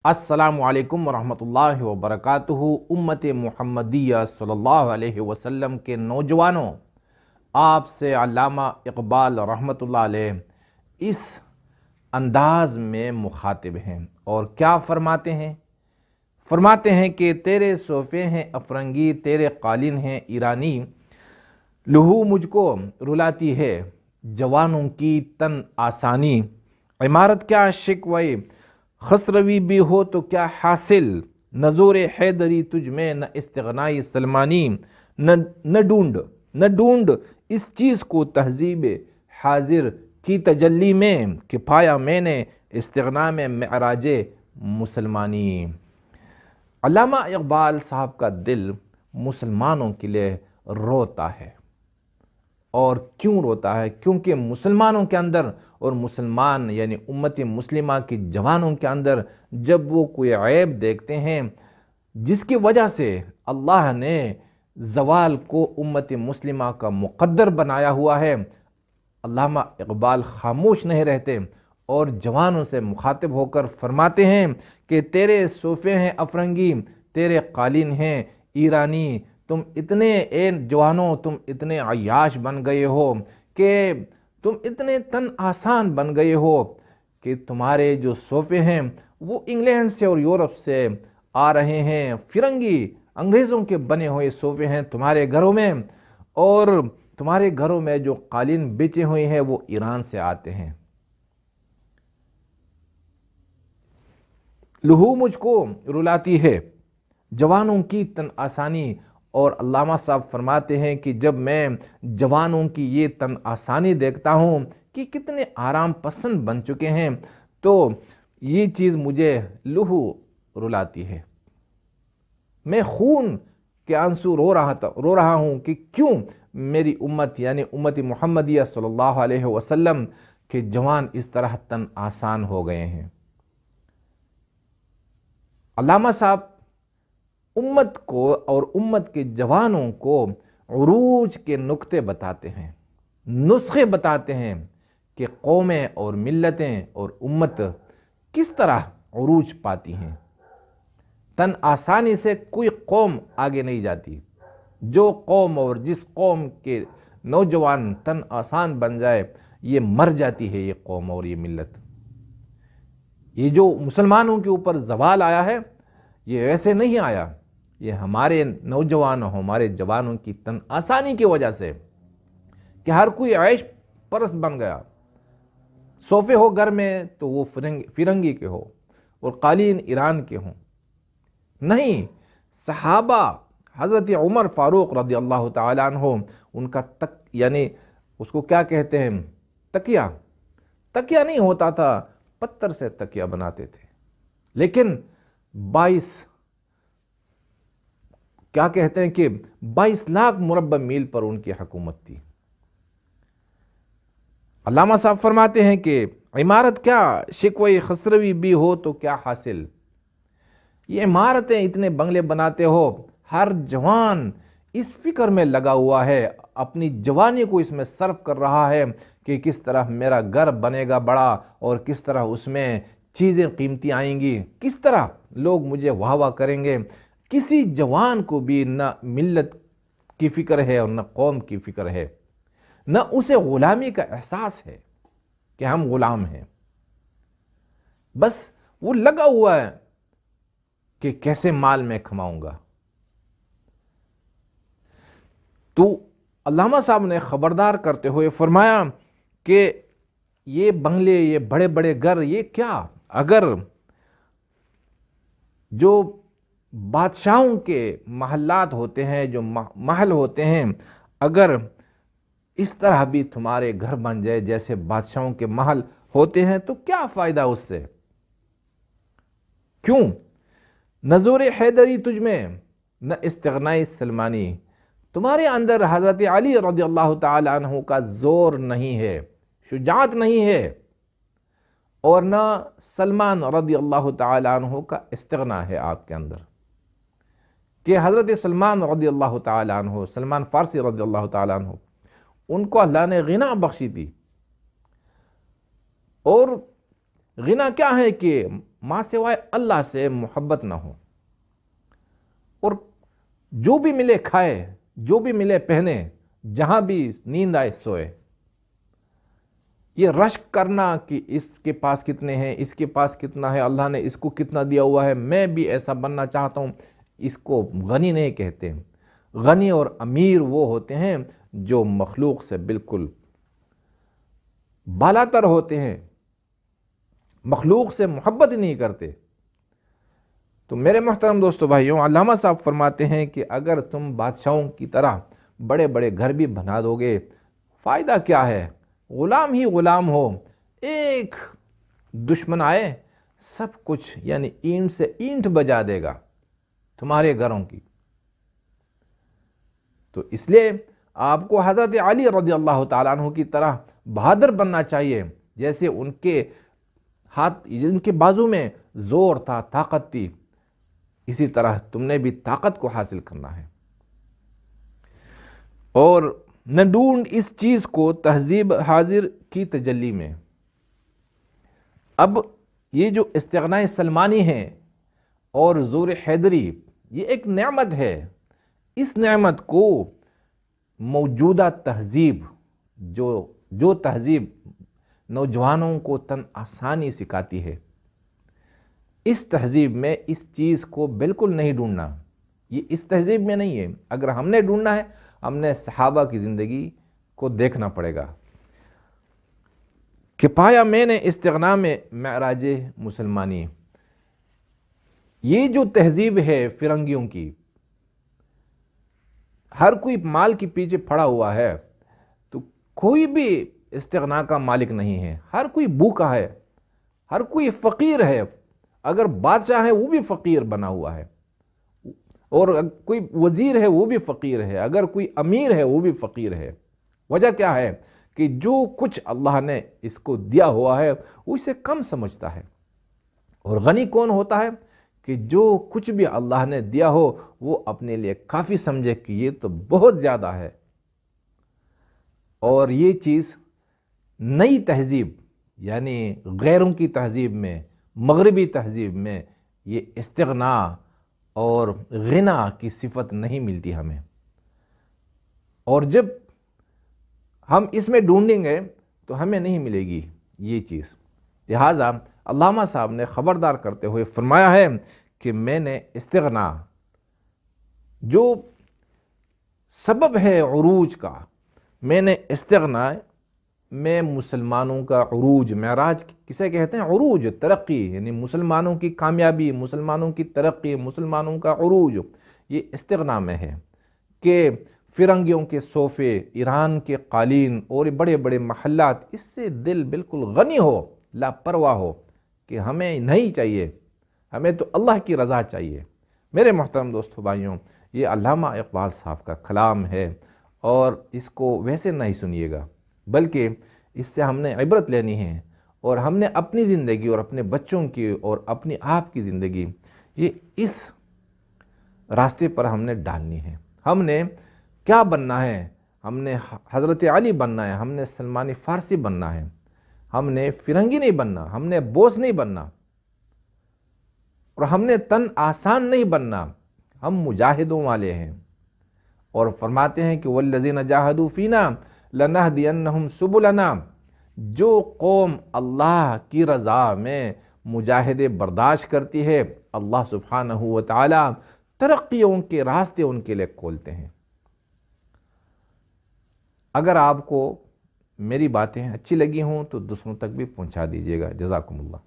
السلام علیکم ورحمۃ اللہ وبرکاتہ۔ امت محمدیہ صلی اللہ علیہ وسلم کے نوجوانوں، آپ سے علامہ اقبال رحمۃ اللہ علیہ اس انداز میں مخاطب ہیں اور کیا فرماتے ہیں؟ فرماتے ہیں کہ تیرے صوفے ہیں افرنگی، تیرے قالین ہیں ایرانی، لہو مجھ کو رلاتی ہے جوانوں کی تن آسانی، عمارت کیا شکوے خسروی بھی ہو تو کیا حاصل، نظور حیدری تجھ میں نہ استغنائی سلمانی، نہ ڈھونڈ اس چیز کو تہذیب حاضر کی تجلی میں، کہ پایا میں نے استغنا میں معراج مسلمانی۔ علامہ اقبال صاحب کا دل مسلمانوں کے لیے روتا ہے، اور کیوں روتا ہے؟ کیونکہ مسلمانوں کے اندر، اور مسلمان یعنی امت مسلمہ کے جوانوں کے اندر جب وہ کوئی عیب دیکھتے ہیں جس کی وجہ سے اللہ نے زوال کو امت مسلمہ کا مقدر بنایا ہوا ہے، علامہ اقبال خاموش نہیں رہتے اور جوانوں سے مخاطب ہو کر فرماتے ہیں کہ تیرے صوفے ہیں افرنگی، تیرے قالین ہیں ایرانی، تم اتنے جوانوں، تم اتنے عیاش بن گئے ہو، کہ تم اتنے تن آسان بن گئے ہو کہ تمہارے جو صوفے ہیں وہ انگلینڈ سے اور یورپ سے آ رہے ہیں، فرنگی انگریزوں کے بنے ہوئے صوفے ہیں تمہارے گھروں میں، اور تمہارے گھروں میں جو قالین بیچے ہوئے ہیں وہ ایران سے آتے ہیں۔ لہو مجھ کو رلاتی ہے جوانوں کی تن آسانی، اور علامہ صاحب فرماتے ہیں کہ جب میں جوانوں کی یہ تن آسانی دیکھتا ہوں کہ کتنے آرام پسند بن چکے ہیں، تو یہ چیز مجھے لہو رلاتی ہے، میں خون کے آنسو رو رہا ہوں کہ کیوں میری امت یعنی امت محمدیہ صلی اللہ علیہ وسلم کے جوان اس طرح تن آسان ہو گئے ہیں۔ علامہ صاحب امت کو اور امت کے جوانوں کو عروج کے نقطے بتاتے ہیں، نسخے بتاتے ہیں کہ قومیں اور ملتیں اور امت کس طرح عروج پاتی ہیں۔ تن آسانی سے کوئی قوم آگے نہیں جاتی، جو قوم اور جس قوم کے نوجوان تن آسان بن جائے یہ مر جاتی ہے، یہ قوم اور یہ ملت۔ یہ جو مسلمانوں کے اوپر زوال آیا ہے یہ ویسے نہیں آیا، یہ ہمارے نوجوانوں ہمارے جوانوں کی تن آسانی کی وجہ سے، کہ ہر کوئی عیش پرست بن گیا، صوفے ہو گھر میں تو وہ فرنگی کے ہو اور قالین ایران کے ہوں۔ نہیں، صحابہ حضرت عمر فاروق رضی اللہ تعالیٰ عنہ ان کا یعنی اس کو کیا کہتے ہیں، تکیہ نہیں ہوتا تھا، پتھر سے تکیہ بناتے تھے، لیکن 22 لاکھ مربع میل پر ان کی حکومت تھی۔ علامہ صاحب فرماتے ہیں کہ عمارت کیا شکوے خسروی بھی ہو تو کیا حاصل، یہ عمارتیں اتنے بنگلے بناتے ہو، ہر جوان اس فکر میں لگا ہوا ہے، اپنی جوانی کو اس میں صرف کر رہا ہے کہ کس طرح میرا گھر بنے گا بڑا، اور کس طرح اس میں چیزیں قیمتی آئیں گی، کس طرح لوگ مجھے واہ واہ کریں گے۔ کسی جوان کو بھی نہ ملت کی فکر ہے اور نہ قوم کی فکر ہے، نہ اسے غلامی کا احساس ہے کہ ہم غلام ہیں، بس وہ لگا ہوا ہے کہ کیسے مال میں کھماؤں گا۔ تو علامہ صاحب نے خبردار کرتے ہوئے فرمایا کہ یہ بنگلے، یہ بڑے بڑے گھر، یہ کیا، اگر جو بادشاہوں کے محلات ہوتے ہیں، جو محل ہوتے ہیں، اگر اس طرح بھی تمہارے گھر بن جائے جیسے بادشاہوں کے محل ہوتے ہیں تو کیا فائدہ اس سے؟ کیوں؟ نظور حیدری تجھ میں نہ استغنائی سلمانی، تمہارے اندر حضرت علی رضی اللہ تعالی عنہ کا زور نہیں ہے، شجاعت نہیں ہے، اور نہ سلمان رضی اللہ تعالی عنہ کا استغنا ہے آپ کے اندر، کہ حضرت سلمان رضی اللہ تعالی عنہ، سلمان فارسی رضی اللہ تعالی عنہ، ان کو اللہ نے غنا بخشی تھی، اور غنا کیا ہے کہ ماں سوائے اللہ سے محبت نہ ہو، اور جو بھی ملے کھائے، جو بھی ملے پہنے، جہاں بھی نیند آئے سوئے۔ یہ رشک کرنا کہ اس کے پاس کتنے ہیں، اس کے پاس کتنا ہے، اللہ نے اس کو کتنا دیا ہوا ہے، میں بھی ایسا بننا چاہتا ہوں، اس کو غنی نہیں کہتے۔ غنی اور امیر وہ ہوتے ہیں جو مخلوق سے بالکل بالاتر ہوتے ہیں، مخلوق سے محبت ہی نہیں کرتے۔ تو میرے محترم دوستو بھائیوں، علامہ صاحب فرماتے ہیں کہ اگر تم بادشاہوں کی طرح بڑے بڑے گھر بھی بنا دو گے، فائدہ کیا ہے؟ غلام ہی غلام ہو، ایک دشمن آئے سب کچھ یعنی اینٹ سے اینٹ بجا دے گا تمہارے گھروں کی۔ تو اس لیے آپ کو حضرت علی رضی اللہ تعالیٰ عنہ کی طرح بہادر بننا چاہیے، جیسے ان کے ہاتھ، ان کے بازو میں زور تھا، طاقت تھی، اسی طرح تم نے بھی طاقت کو حاصل کرنا ہے۔ اور نہ ڈھونڈ اس چیز کو تہذیب حاضر کی تجلی میں۔ اب یہ جو استغناء سلمانی ہے اور زور حیدری، یہ ایک نعمت ہے۔ اس نعمت کو موجودہ تہذیب، جو تہذیب نوجوانوں کو تن آسانی سکھاتی ہے، اس تہذیب میں اس چیز کو بالکل نہیں ڈھونڈنا۔ یہ اس تہذیب میں نہیں ہے۔ اگر ہم نے ڈھونڈنا ہے، ہم نے صحابہ کی زندگی کو دیکھنا پڑے گا کہ پایا میں نے استغنا میں معراج مسلمانی۔ یہ جو تہذیب ہے فرنگیوں کی، ہر کوئی مال کے پیچھے پڑا ہوا ہے، تو کوئی بھی استغنا کا مالک نہیں ہے، ہر کوئی بھوکا ہے، ہر کوئی فقیر ہے۔ اگر بادشاہ ہے وہ بھی فقیر بنا ہوا ہے، اور کوئی وزیر ہے وہ بھی فقیر ہے، اگر کوئی امیر ہے وہ بھی فقیر ہے۔ وجہ کیا ہے؟ کہ جو کچھ اللہ نے اس کو دیا ہوا ہے وہ اسے کم سمجھتا ہے۔ اور غنی کون ہوتا ہے؟ کہ جو کچھ بھی اللہ نے دیا ہو وہ اپنے لیے کافی سمجھے کہ یہ تو بہت زیادہ ہے۔ اور یہ چیز نئی تہذیب یعنی غیروں کی تہذیب میں، مغربی تہذیب میں یہ استغنا اور غنا کی صفت نہیں ملتی ہمیں۔ اور جب ہم اس میں ڈھونڈیں گے تو ہمیں نہیں ملے گی یہ چیز۔ لہٰذا علامہ صاحب نے خبردار کرتے ہوئے فرمایا ہے کہ میں نے استغنا، جو سبب ہے عروج کا، میں نے استغنا میں مسلمانوں کا عروج، معراج کسے کہتے ہیں؟ عروج، ترقی، یعنی مسلمانوں کی کامیابی، مسلمانوں کی ترقی، مسلمانوں کا عروج، یہ استغنا میں ہے کہ فرنگیوں کے صوفے، ایران کے قالین اور بڑے بڑے محلات، اس سے دل بالکل غنی ہو، لاپرواہ ہو کہ ہمیں نہیں چاہیے، ہمیں تو اللہ کی رضا چاہیے۔ میرے محترم دوستو بھائیوں، یہ علامہ اقبال صاحب کا کلام ہے، اور اس کو ویسے نہیں سنیے گا، بلکہ اس سے ہم نے عبرت لینی ہے، اور ہم نے اپنی زندگی اور اپنے بچوں کی اور اپنی آپ کی زندگی، یہ اس راستے پر ہم نے ڈالنی ہے۔ ہم نے کیا بننا ہے؟ ہم نے حضرت علی بننا ہے، ہم نے سلمان فارسی بننا ہے، ہم نے فرنگی نہیں بننا، ہم نے بوس نہیں بننا، اور ہم نے تن آسان نہیں بننا، ہم مجاہدوں والے ہیں۔ اور فرماتے ہیں کہ والذین جاہدوا فینا لنہدینہم سبلنا، جو قوم اللہ کی رضا میں مجاہدے برداشت کرتی ہے، اللہ سبحانہ و تعالی ترقیوں کے راستے ان کے لیے کھولتے ہیں۔ اگر آپ کو میری باتیں اچھی لگی ہوں تو دوسروں تک بھی پہنچا دیجیے گا۔ جزاکم اللہ۔